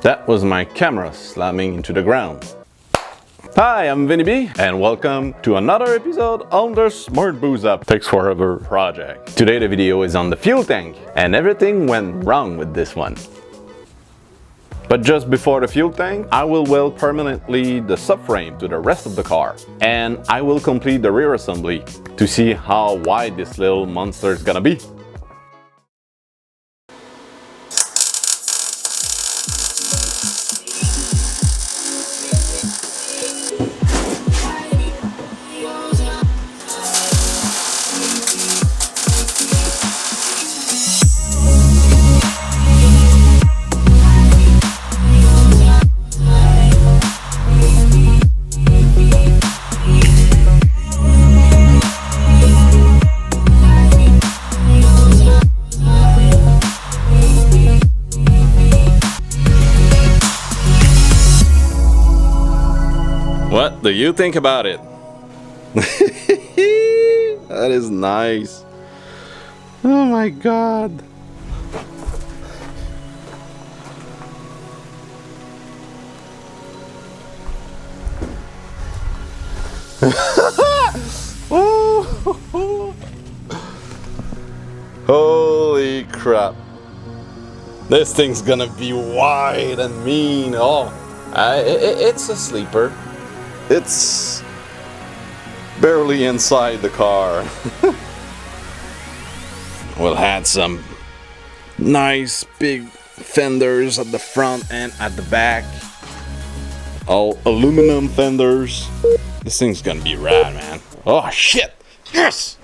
That was my camera slamming into the ground. Hi, I'm Vinny B, and welcome to another episode on the Smart-Hayabusa Takes Forever project. Today the video is on the fuel tank, and everything went wrong with this one. But just before the fuel tank, I will weld permanently the subframe to the rest of the car, and I will complete the rear assembly to see how wide this little monster is gonna be. What do you think about it? That is nice. Oh my god. Oh. Holy crap. This thing's gonna be wide and mean. Oh, it's a sleeper. It's barely inside the car. We'll add some nice big fenders at the front and at the back. All aluminum fenders. This thing's gonna be rad, man. Oh shit! Yes!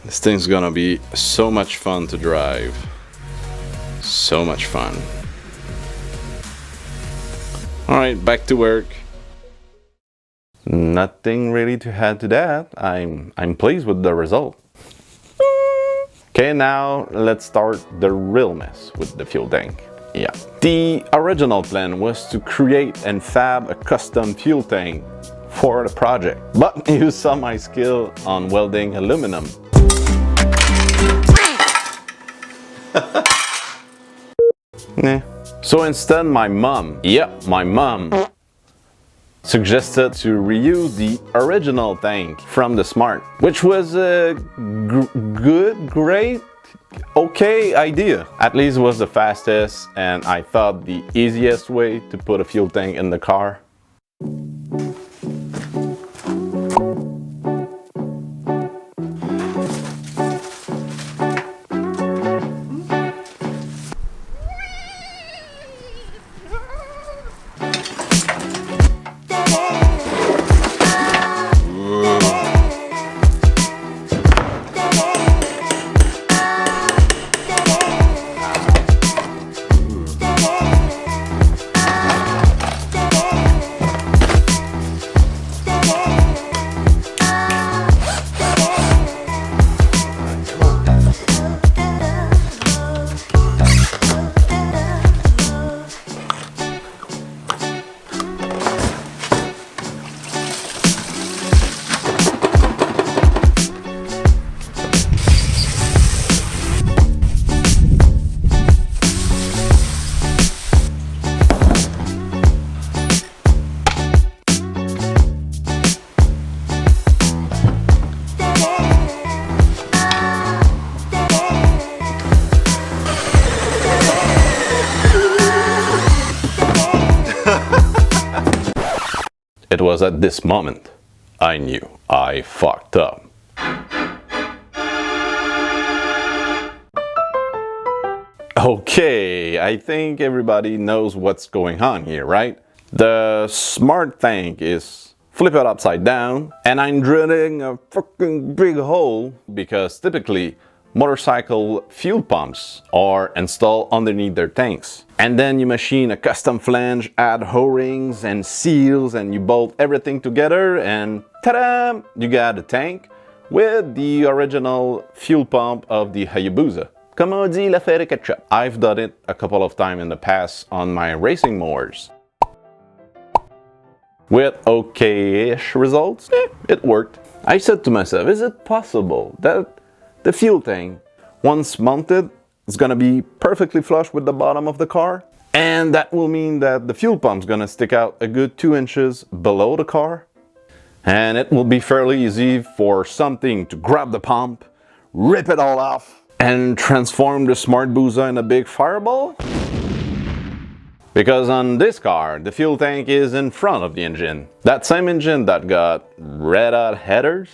This thing's gonna be so much fun to drive. So much fun. Alright, back to work. Nothing really to add to that. I'm pleased with the result. Okay, now let's start the real mess with the fuel tank. Yeah. The original plan was to create and fab a custom fuel tank for the project, but you saw my skill on welding aluminum. Nah. So instead my mom suggested to reuse the original tank from the Smart, which was a great, okay idea. At least it was the fastest and I thought the easiest way to put a fuel tank in the car. It was at this moment I knew I fucked up. Okay, I think everybody knows what's going on here, right? The Smart tank is flipped upside down and I'm drilling a fucking big hole because typically motorcycle fuel pumps are installed underneath their tanks. And then you machine a custom flange, add O-rings and seals, and you bolt everything together and ta-da! You got a tank with the original fuel pump of the Hayabusa. Comme on dit, l'affaire est ketchup. I've done it a couple of times in the past on my racing mowers. With okay-ish results, it worked. I said to myself, is it possible that the fuel tank Once mounted, it's gonna be perfectly flush with the bottom of the car. And that will mean that the fuel pump's gonna stick out a good 2 inches below the car. And it will be fairly easy for something to grab the pump, rip it all off, and transform the Smart-Hayabusa in a big fireball. Because on this car, the fuel tank is in front of the engine. That same engine that got red hot headers.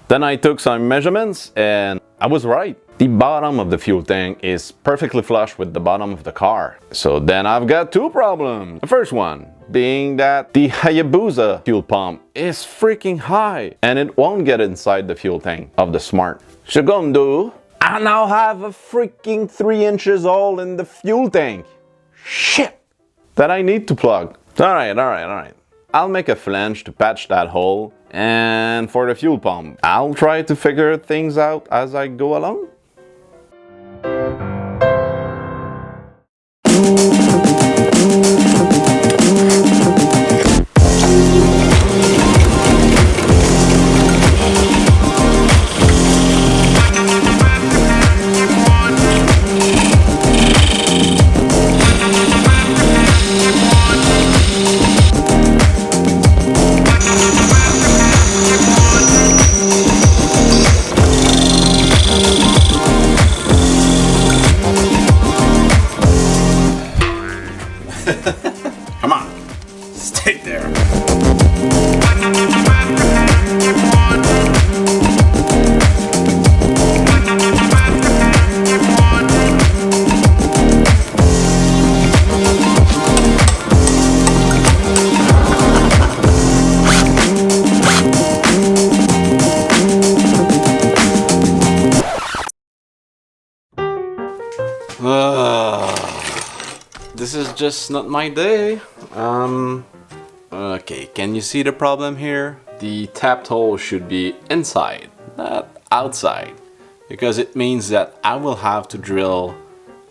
Then I took some measurements and I was right. The bottom of the fuel tank is perfectly flush with the bottom of the car. So then I've got 2 problems. The first one being that the Hayabusa fuel pump is freaking high and it won't get inside the fuel tank of the Smart. Segundo, I now have a freaking 3 inches hole in the fuel tank. Shit! That I need to plug. Alright. I'll make a flange to patch that hole, and for the fuel pump, I'll try to figure things out as I go along. Come on, stay there. This is just not my day. Okay, can you see the problem here? The tapped hole should be inside, not outside, because it means that I will have to drill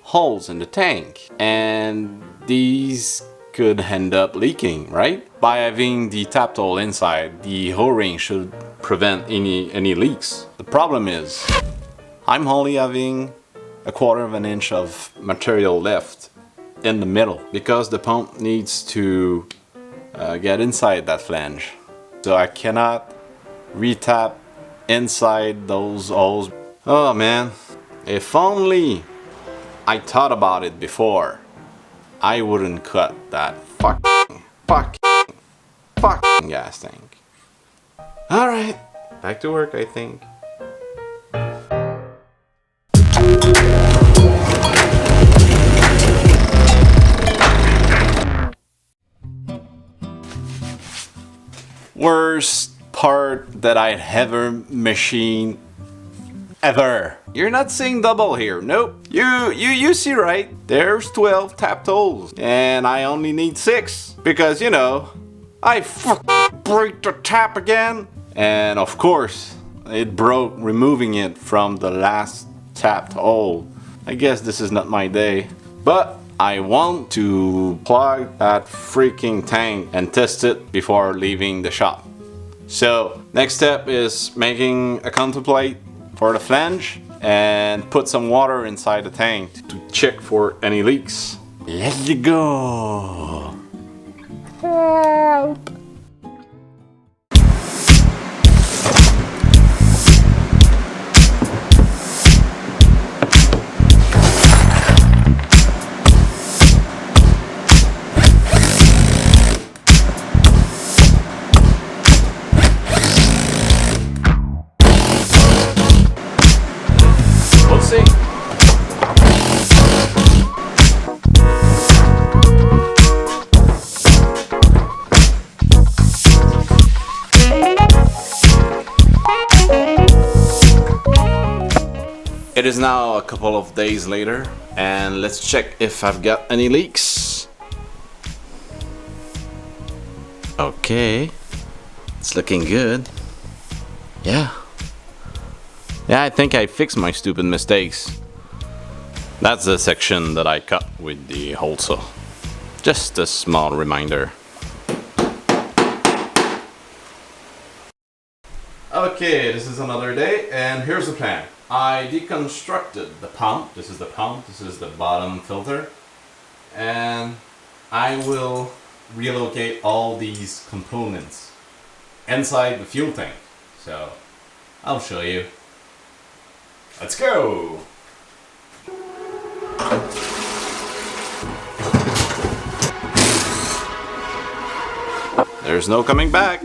holes in the tank, and these could end up leaking, right? By having the tapped hole inside, the O-ring should prevent any leaks. The problem is, I'm only having 1/4 of an inch of material left in the middle because the pump needs to get inside that flange. So I cannot retap inside those holes. Oh man, if only I thought about it before, I wouldn't cut that fucking gas tank. Alright, back to work I think. Worst part that I'd ever machined ever. You're not seeing double here, nope. You see right, there's 12 tapped holes and I only need 6 because you know, I break the tap again. And of course, it broke removing it from the last tapped hole. I guess this is not my day, but I want to plug that freaking tank and test it before leaving the shop. So next step is making a contemplate for the flange and put some water inside the tank to check for any leaks. Let's go! Help! See. It is now a couple of days later and let's check if I've got any leaks. Okay, it's looking good. Yeah, I think I fixed my stupid mistakes. That's the section that I cut with the hole saw. Just a small reminder. Okay, this is another day and here's the plan. I deconstructed the pump. This is the pump, this is the bottom filter. And I will relocate all these components inside the fuel tank. So I'll show you. Let's go! There's no coming back.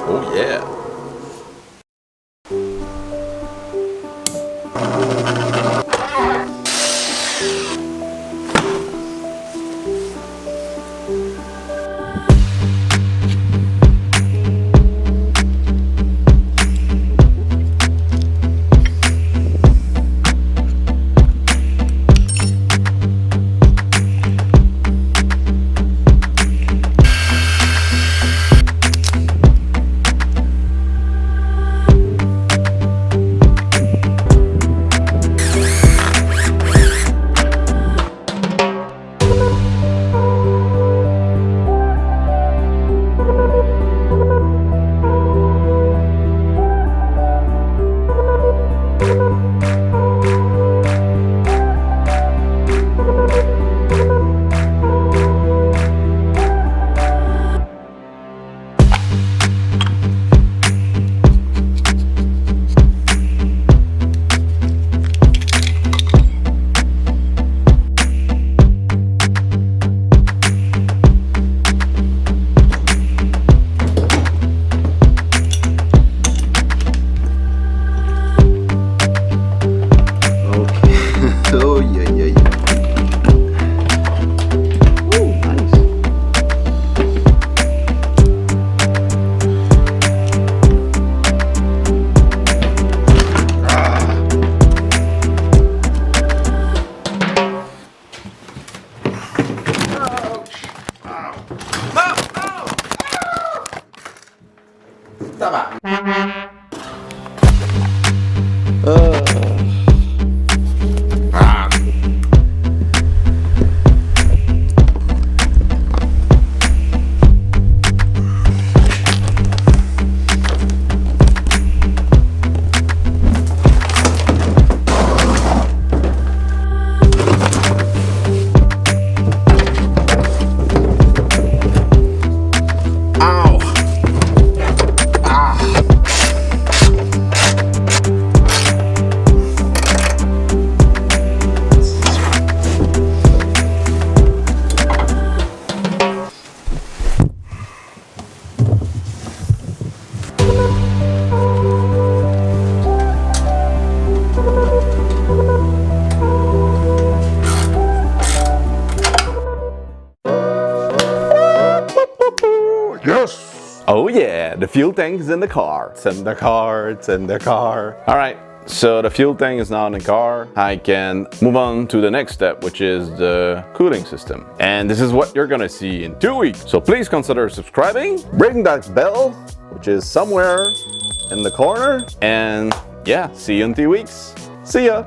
Oh yeah. Oh yeah, the fuel tank is in the car. It's in the car, it's in the car. All right, so the fuel tank is now in the car. I can move on to the next step, which is the cooling system. And this is what you're gonna see in 2 weeks. So please consider subscribing, ring that bell, which is somewhere in the corner. And yeah, see you in 2 weeks. See ya.